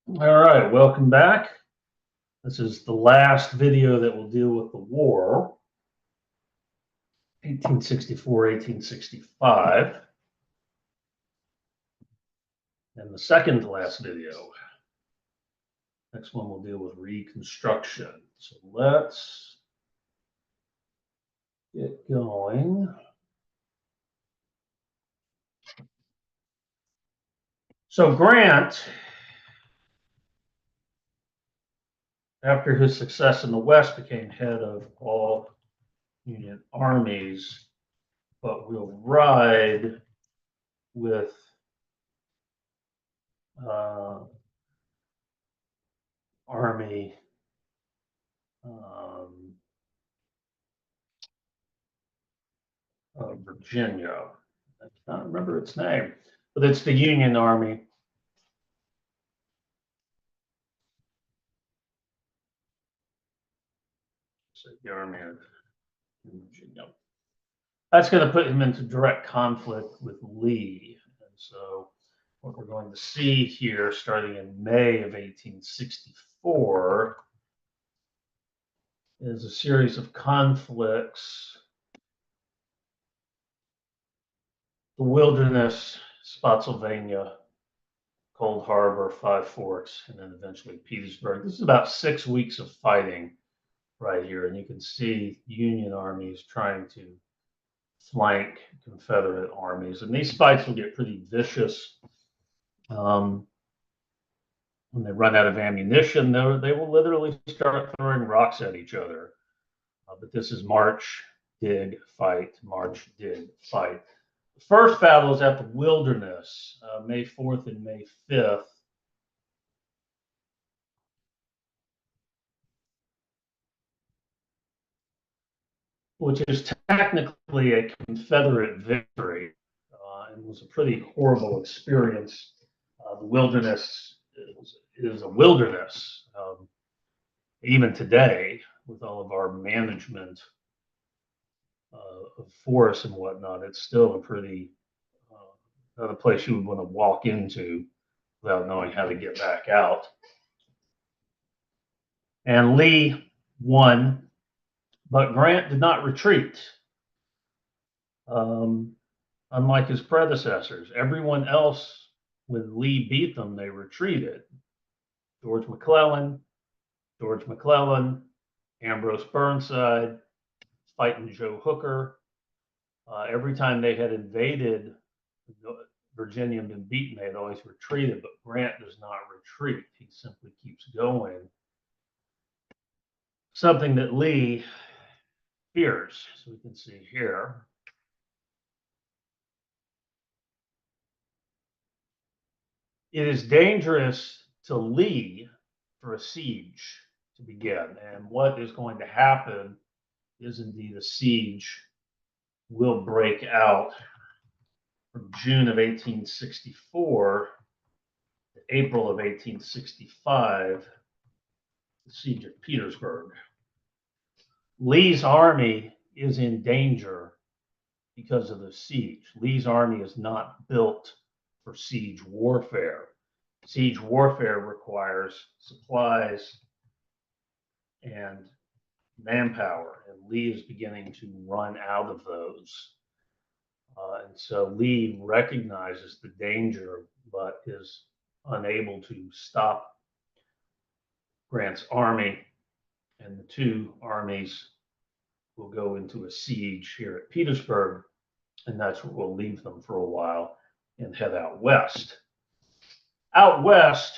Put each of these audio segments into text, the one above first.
All right, welcome back. This is the last video that will deal with the war, 1864, 1865, and the second to last video. Next one will deal with Reconstruction. So let's get going. So Grant, after his success in the West, became head of all Union armies, but will ride with uh, Army um, Virginia. I can't remember its name, but it's the Union Army. So the Army of Virginia. That's going to put him into direct conflict with Lee. And so what we're going to see here, starting in May of 1864, is a series of conflicts. The Wilderness, Spotsylvania, Cold Harbor, Five Forks, and then eventually Petersburg. This is about 6 weeks of fighting right here, and you can see Union armies trying to flank Confederate armies, and these fights will get pretty vicious. When they run out of ammunition, they will literally start throwing rocks at each other. But this is march, dig, fight, march, dig, fight. The first battle is at the Wilderness, May 4th and May 5th. Which is technically a Confederate victory and was a pretty horrible experience. The Wilderness is a wilderness, even today, with all of our management of forests and whatnot. It's still a pretty not a place you would want to walk into without knowing how to get back out. And Lee won, but Grant did not retreat. Unlike his predecessors, everyone else, when Lee beat them, they retreated. George McClellan, Ambrose Burnside, fighting Joe Hooker. Every time they had invaded Virginia and been beaten, they had always retreated, but Grant does not retreat. He simply keeps going. Something that Lee fears. So we can see here. It is dangerous to Lee for a siege to begin. And what is going to happen is indeed a siege will break out from June of 1864 to April of 1865, the siege of Petersburg. Lee's army is in danger because of the siege. Lee's army is not built for siege warfare. Siege warfare requires supplies and manpower, and Lee is beginning to run out of those. And so Lee recognizes the danger, but is unable to stop Grant's army, and the two armies will go into a siege here at Petersburg, and that's where we'll leave them for a while and head out west. Out west,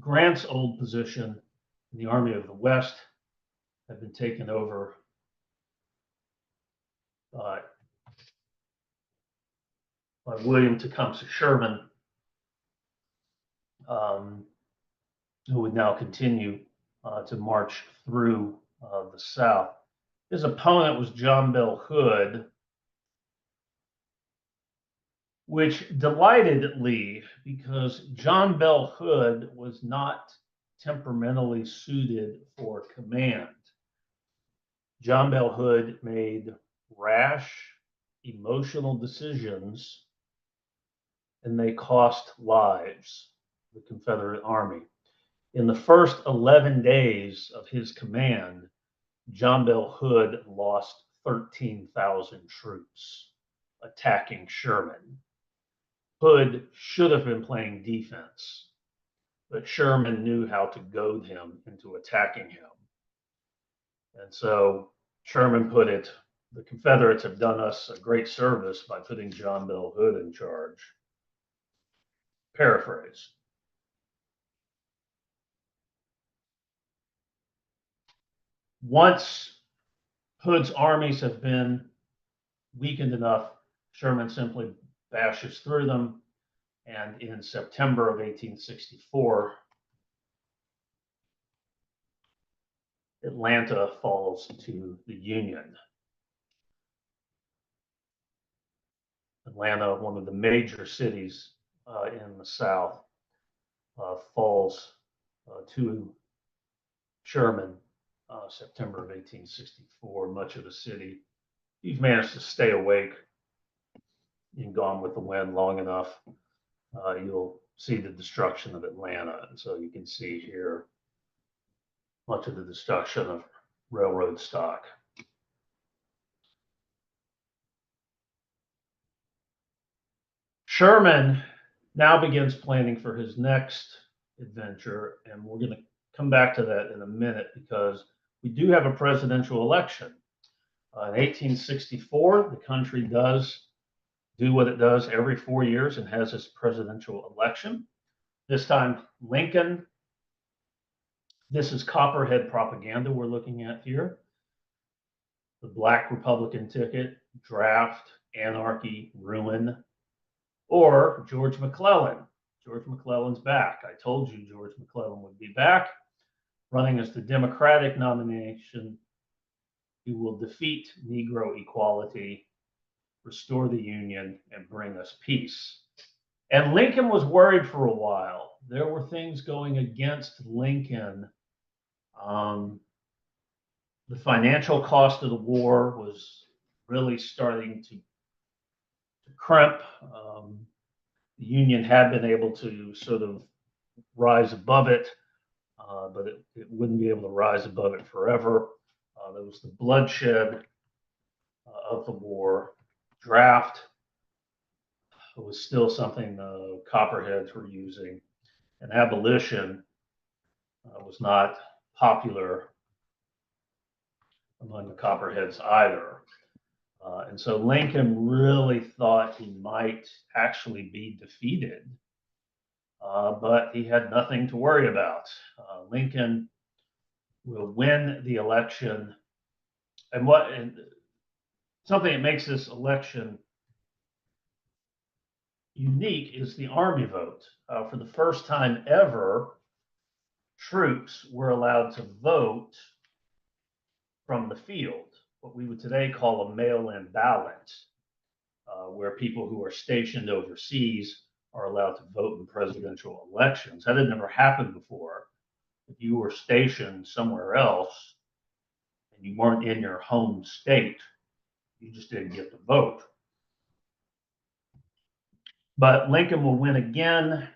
Grant's old position in the Army of the West had been taken over by William Tecumseh Sherman, who would now continue to march through the South. His opponent was John Bell Hood, which delighted Lee because John Bell Hood was not temperamentally suited for command. John Bell Hood made rash, emotional decisions, and they cost lives. the Confederate Army. In the first 11 days of his command, John Bell Hood lost 13,000 troops attacking Sherman. Hood should have been playing defense, but Sherman knew how to goad him into attacking him. And so Sherman put it, the Confederates have done us a great service by putting John Bell Hood in charge. Paraphrase. Once Hood's armies have been weakened enough, Sherman simply bashes through them. And in September of 1864, Atlanta falls to the Union. Atlanta, one of the major cities in the South, falls to Sherman, September of 1864. Much of the city, he's managed to stay awake in Gone with the Wind long enough. You'll see the destruction of Atlanta. And so you can see here much of the destruction of railroad stock. Sherman now begins planning for his next adventure, and we're going to come back to that in a minute because we do have a presidential election. In 1864, the country does do what it does every 4 years and has its presidential election. This time, Lincoln. This is Copperhead propaganda we're looking at here. The Black Republican ticket, draft, anarchy, ruin, or George McClellan. George McClellan's back. I told you George McClellan would be back, running as the Democratic nomination. He will defeat Negro equality, restore the Union, and bring us peace. And Lincoln was worried for a while. There were things going against Lincoln. The financial cost of the war was really starting to crimp. The Union had been able to sort of rise above it, but it wouldn't be able to rise above it forever. There was the bloodshed of the war. Draft was still something the Copperheads were using, and abolition was not popular among the Copperheads either. And so Lincoln really thought he might actually be defeated, but he had nothing to worry about. Lincoln will win the election. And something that makes this election unique is the Army vote. For the first time ever, troops were allowed to vote from the field, what we would today call a mail-in ballot, where people who are stationed overseas are allowed to vote in presidential elections. That had never happened before. If you were stationed somewhere else and you weren't in your home state, you just didn't get to vote. But Lincoln will win again.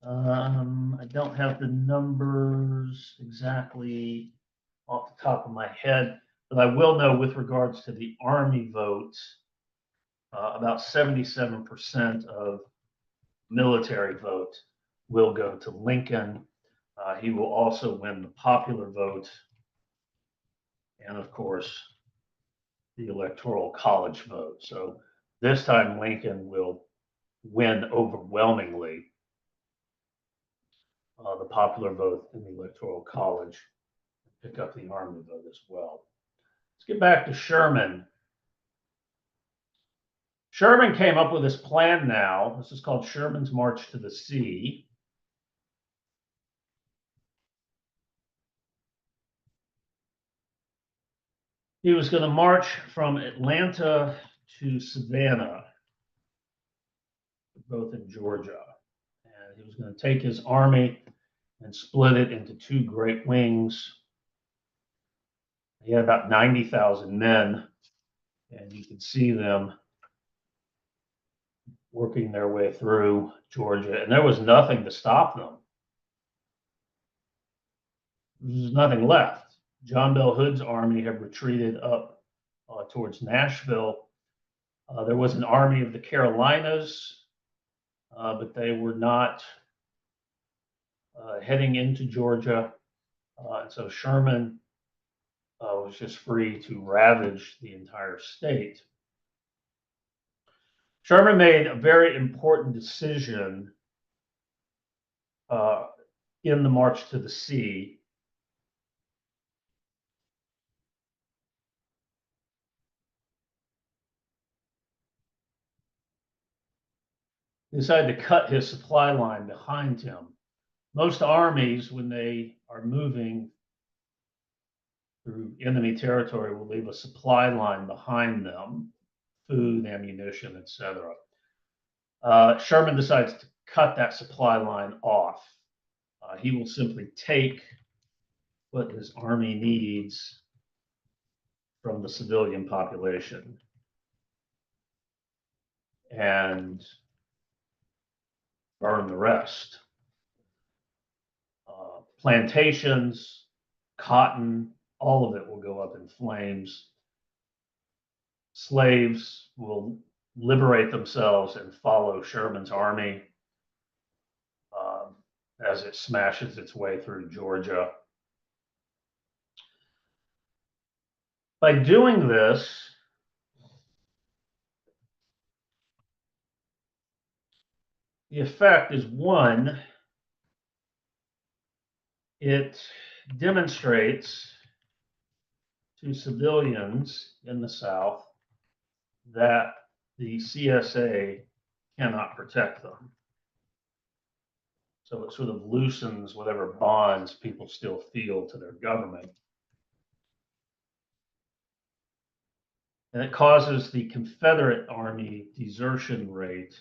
I don't have the numbers exactly off the top of my head, but I will know with regards to the Army vote, about 77% of military vote will go to Lincoln. He will also win the popular vote and, of course, the Electoral College vote. So this time Lincoln will win overwhelmingly the popular vote in the Electoral College, pick up the Army vote as well. Let's get back to Sherman. Sherman came up with this plan now. This is called Sherman's March to the Sea. He was going to march from Atlanta to Savannah, both in Georgia. And he was going to take his army and split it into two great wings. He had about 90,000 men, and you can see them working their way through Georgia, and there was nothing to stop them. There's nothing left. John Bell Hood's army had retreated up towards Nashville. There was an army of the Carolinas, but they were not heading into Georgia. And so Sherman was just free to ravage the entire state. Sherman made a very important decision in the March to the Sea. He decided to cut his supply line behind him. Most armies, when they are moving through enemy territory, will leave a supply line behind them, food, ammunition, etc. Sherman decides to cut that supply line off. He will simply take what his army needs from the civilian population and burn the rest. Plantations, cotton, all of it will go up in flames. Slaves will liberate themselves and follow Sherman's army as it smashes its way through Georgia. By doing this, the effect is, one, it demonstrates to civilians in the South that the CSA cannot protect them. So it sort of loosens whatever bonds people still feel to their government. And it causes the Confederate Army desertion rate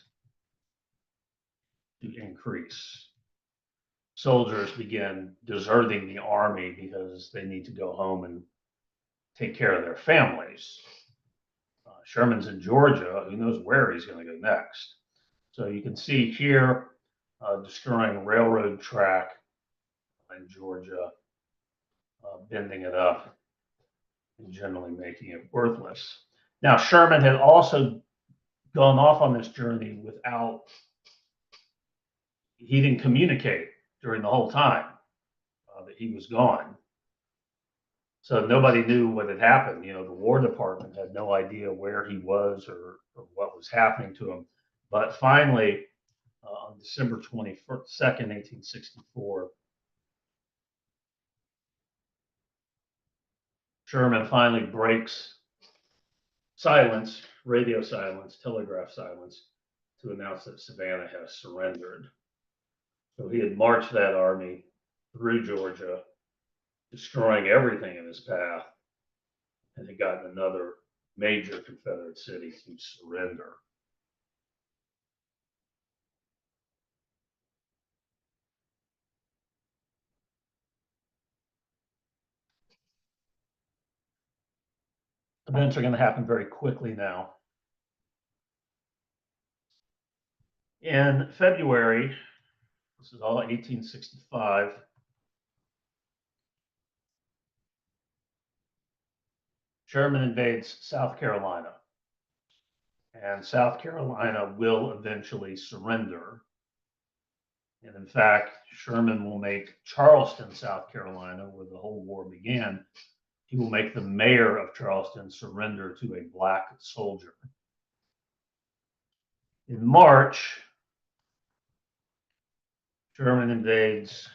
to increase. Soldiers begin deserting the army because they need to go home and take care of their families. Sherman's in Georgia. Who knows where he's going to go next? So you can see here destroying a railroad track in Georgia, bending it up, and generally making it worthless. Now, Sherman had also gone off on this journey without, he didn't communicate during the whole time that he was gone. So nobody knew what had happened. You know, the War Department had no idea where he was or what was happening to him. But finally, on December 22nd, 1864, Sherman finally breaks silence, radio silence, telegraph silence, to announce that Savannah has surrendered. So he had marched that army through Georgia, destroying everything in his path, and had gotten another major Confederate city to surrender. Events are going to happen very quickly now. In February, this is all 1865, Sherman invades South Carolina, and South Carolina will eventually surrender. And in fact, Sherman will make Charleston, South Carolina, where the whole war began, he will make the mayor of Charleston surrender to a black soldier. In March, Sherman invades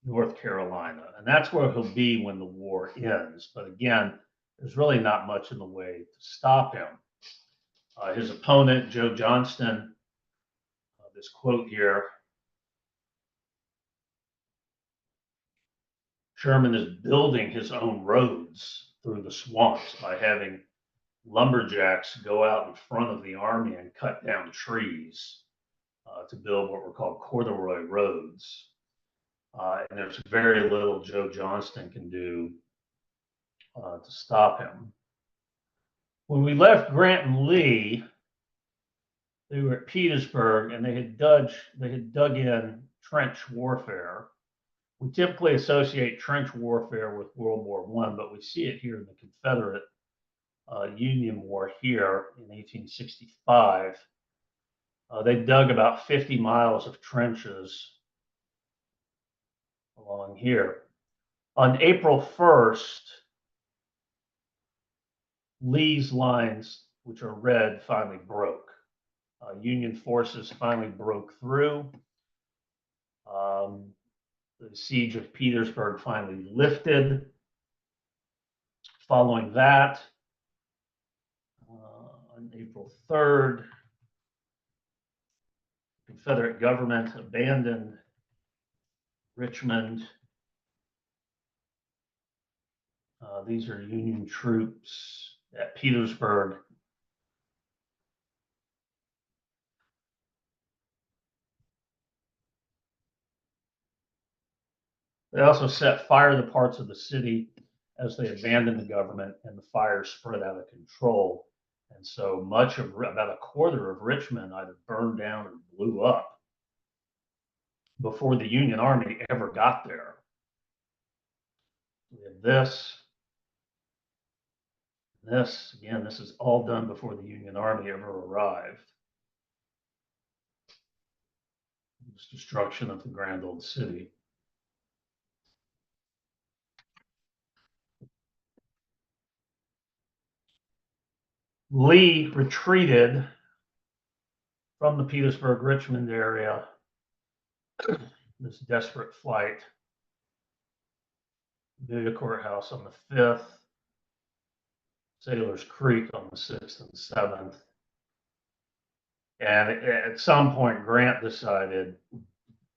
North Carolina, and that's where he'll be when the war ends. But again, there's really not much in the way to stop him. His opponent, Joe Johnston, this quote here, Sherman is building his own roads through the swamps by having lumberjacks go out in front of the army and cut down trees to build what were called corduroy roads. And there's very little Joe Johnston can do to stop him. When we left Grant and Lee, They were at Petersburg, and they had dug in trench warfare. We typically associate trench warfare with World War I, but we see it here in the Confederate Union War here in 1865. They dug about 50 miles of trenches along here. On April 1st, Lee's lines, which are red, finally broke. Union forces finally broke through. The siege of Petersburg finally lifted. Following that, on April 3rd, the Confederate government abandoned Richmond. These are Union troops at Petersburg. They also set fire to parts of the city as they abandoned the government, and the fire spread out of control. And so much of about a quarter of Richmond either burned down or blew up before the Union Army ever got there. We have this. This, again, this is all done before the Union Army ever arrived. This destruction of the grand old city. Lee retreated from the Petersburg-Richmond area, this desperate flight. Amelia Courthouse on the 5th, Sailor's Creek on the 6th and 7th. And at some point, Grant decided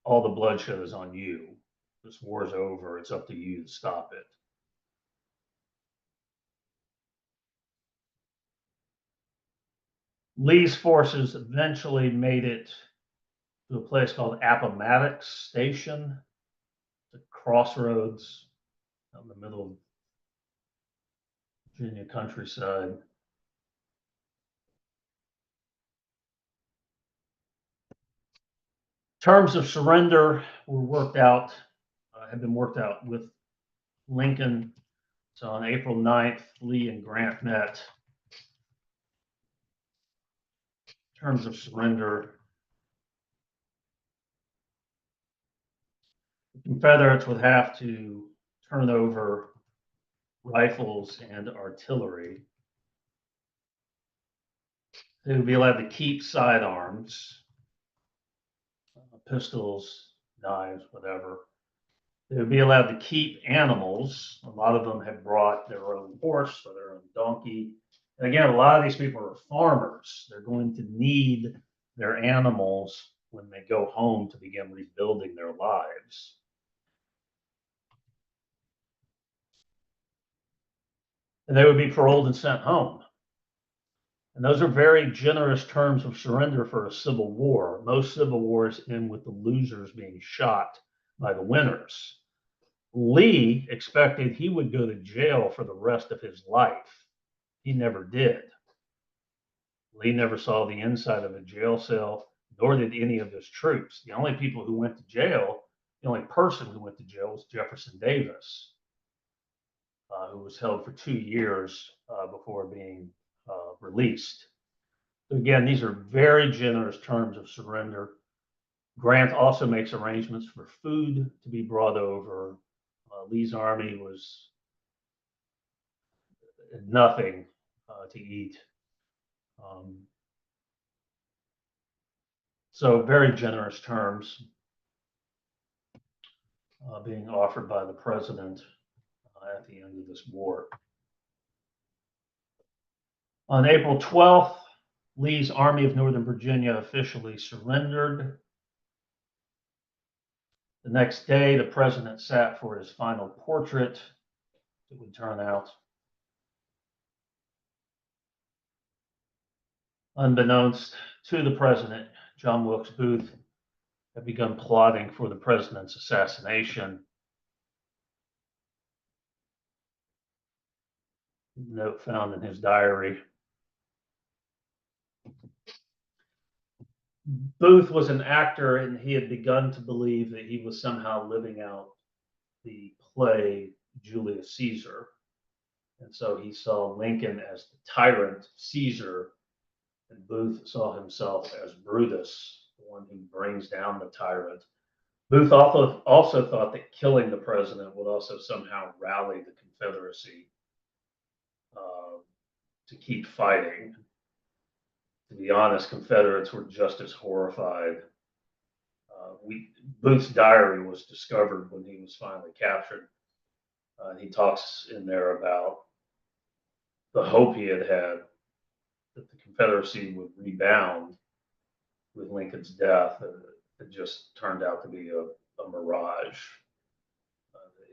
all the bloodshed is on you. This war's over. It's up to you to stop it. Lee's forces eventually made it to a place called Appomattox Station, the crossroads out in the middle of Virginia countryside. Terms of surrender were worked out, had been worked out with Lincoln. So on April 9th, Lee and Grant met. Terms of surrender. The Confederates would have to turn over rifles and artillery. They would be allowed to keep sidearms, pistols, knives, whatever. They would be allowed to keep animals. A lot of them had brought their own horse or their own donkey. And again, a lot of these people are farmers. They're going to need their animals when they go home to begin rebuilding their lives. And they would be paroled and sent home. And those are very generous terms of surrender for a civil war. Most civil wars end with the losers being shot by the winners. Lee expected he would go to jail for the rest of his life. He never did. Lee never saw the inside of a jail cell, nor did any of his troops. The only people who went to jail, the only person who went to jail was Jefferson Davis, who was held for 2 years before being released. So again, these are very generous terms of surrender. Grant also makes arrangements for food to be brought over. Lee's army was nothing to eat. So very generous terms being offered by the president at the end of this war. On April 12th, Lee's Army of Northern Virginia officially surrendered. The next day, the president sat for his final portrait. It would turn out. Unbeknownst to the president, John Wilkes Booth had begun plotting for the president's assassination. Note found in his diary. Booth was an actor, and he had begun to believe that he was somehow living out the play Julius Caesar. And so he saw Lincoln as the tyrant Caesar, and Booth saw himself as Brutus, the one who brings down the tyrant. Booth also thought that killing the president would also somehow rally the Confederacy uh, to keep fighting. To be honest, Confederates were just as horrified. Booth's diary was discovered when he was finally captured. He talks in there about the hope he had that the Confederacy would rebound with Lincoln's death. It just turned out to be a mirage.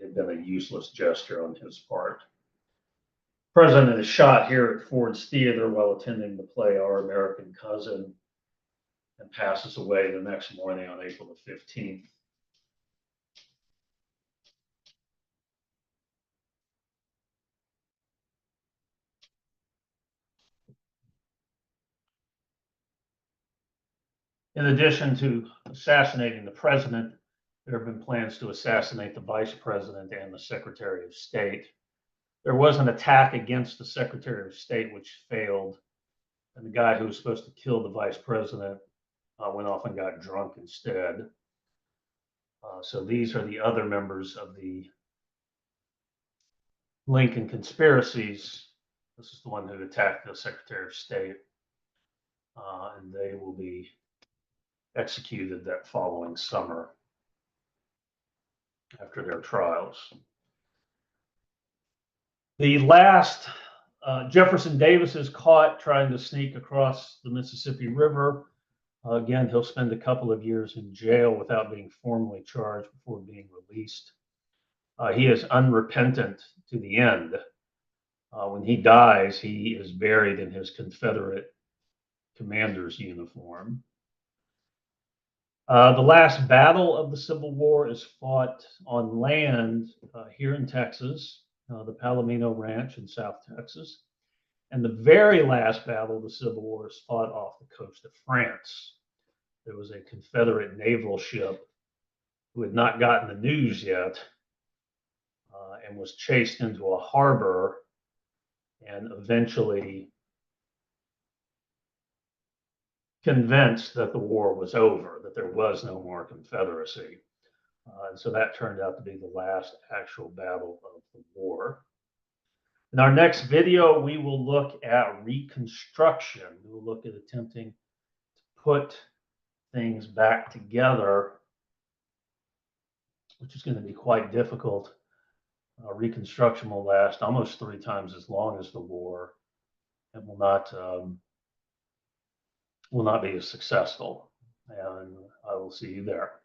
It had been a useless gesture on his part. The president is shot here at Ford's Theater while attending the play Our American Cousin, and passes away the next morning on April the 15th. In addition to assassinating the president, there have been plans to assassinate the vice president and the secretary of state. There was an attack against the secretary of state, which failed, and the guy who was supposed to kill the vice president went off and got drunk instead. So these are the other members of the Lincoln conspiracies. This is the one who attacked the secretary of state, and they will be executed that following summer after their trials. The last, Jefferson Davis is caught trying to sneak across the Mississippi River. Again, he'll spend a couple of years in jail without being formally charged before being released. He is unrepentant to the end. When he dies, he is buried in his Confederate commander's uniform. The last battle of the Civil War is fought on land here in Texas, the Palomino Ranch in South Texas. And the very last battle of the Civil War is fought off the coast of France. There was a Confederate naval ship who had not gotten the news yet and was chased into a harbor and eventually convinced that the war was over, that there was no more Confederacy. And so that turned out to be the last actual battle of the war. In our next video, we will look at Reconstruction. We will look at attempting to put things back together, which is going to be quite difficult. Reconstruction will last almost 3 times as long as the war and will not be as successful. And I will see you there.